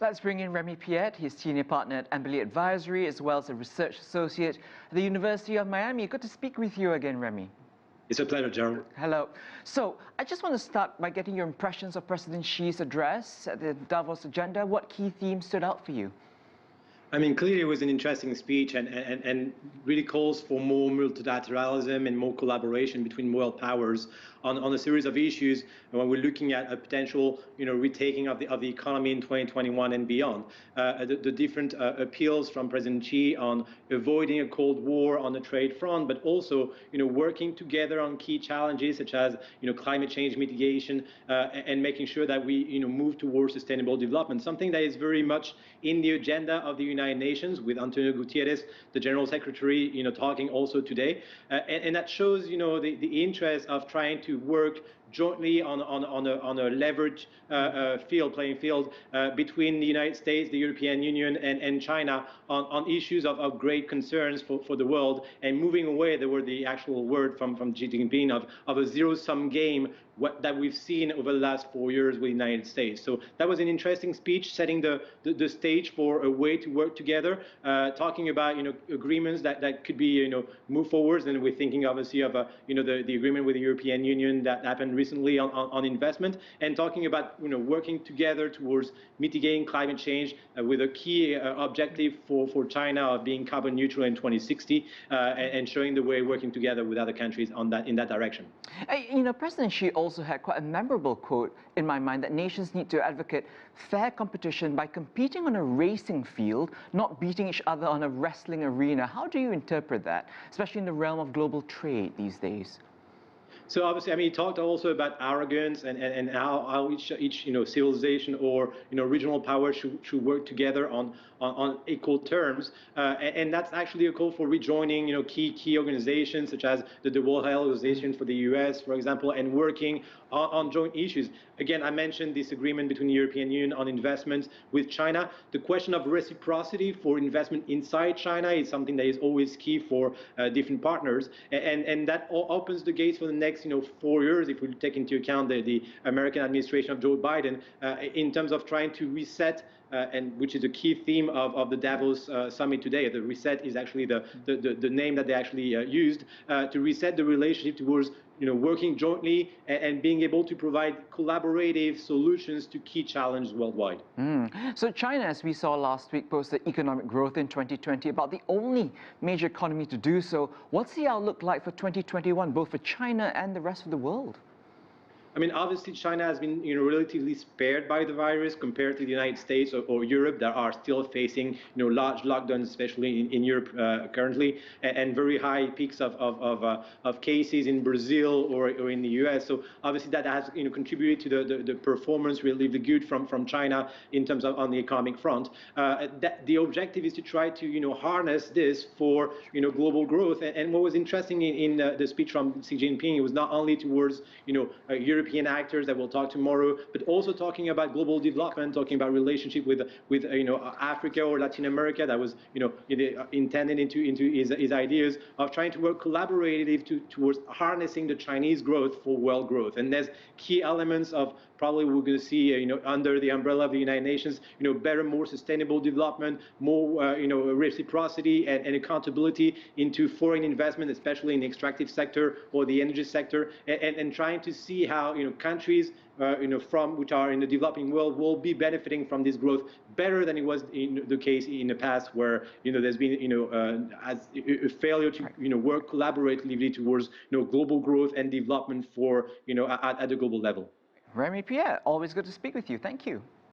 Let's bring in Remi Piet. He's Senior Partner at Amberley Advisory as well as a Research Associate at the University of Miami. Good to speak with you again, Remi. It's a pleasure, Gerald. Hello. So, I just want to start by getting your impressions of President Xi's address at the Davos agenda. What key themes stood out for you? I mean, clearly it was an interesting speech and really calls for more multilateralism and more collaboration between world powers on a series of issues when we're looking at a potential, retaking of the economy in 2021 and beyond. The different appeals from President Xi on avoiding a Cold War on the trade front, but also, working together on key challenges such as, climate change mitigation and making sure that we, move towards sustainable development, something that is very much in the agenda of the United Nations, with Antonio Guterres, the General Secretary, talking also today, and that shows, the interest of trying to work jointly on a leveraged playing field between the United States, the European Union, and China on issues of great concerns for the world, and moving away, there were the actual word from Xi Jinping of a zero-sum game that we've seen over the last 4 years with the United States. So that was an interesting speech, setting the stage for a way to work together, talking about agreements that could be move forwards. And we're thinking obviously of the agreement with the European Union that happened recently on investment, and talking about working together towards mitigating climate change with a key objective for China of being carbon neutral in 2060, and showing the way working together with other countries in that direction. President Xi also had quite a memorable quote in my mind that nations need to advocate fair competition by competing on a racing field, not beating each other on a wrestling arena. How do you interpret that, especially in the realm of global trade these days? So obviously, I mean, he talked also about arrogance and how each civilization or regional power should work together on equal terms, and that's actually a call for rejoining key organizations such as the World Health Organization for the US, for example, and working on joint issues. Again, I mentioned this agreement between the European Union on investments with China. The question of reciprocity for investment inside China is something that is always key for different partners, and that opens the gates for the next 4 years, if we take into account the American administration of Joe Biden, in terms of trying to reset, and which is a key theme of the Davos summit today. The reset is actually the name that they actually used to reset the relationship towards working jointly and being able to provide collaborative solutions to key challenges worldwide. So China, as we saw last week, posted economic growth in 2020, about the only major economy to do so. What's the outlook like for 2021, both for China and the rest of the world? I mean, obviously, China has been relatively spared by the virus compared to the United States or Europe that are still facing large lockdowns, especially in Europe currently, and very high peaks of cases in Brazil or in the US. So obviously, that has contributed to the performance relatively good from China in terms of on the economic front. The objective is to try to harness this for global growth. And what was interesting in the speech from Xi Jinping, it was not only towards European actors that we'll talk tomorrow, but also talking about global development, talking about relationship with Africa or Latin America. That was intended into his ideas of trying to work collaboratively towards harnessing the Chinese growth for world growth. And there's key elements of probably we're going to see under the umbrella of the United Nations, better, more sustainable development, more reciprocity and accountability into foreign investment, especially in the extractive sector or the energy sector, and trying to see how countries which are in the developing world will be benefiting from this growth better than it was in the case in the past, where there's been as a failure to work collaboratively towards global growth and development for at the global level. Remi Piet, always good to speak with you. Thank you.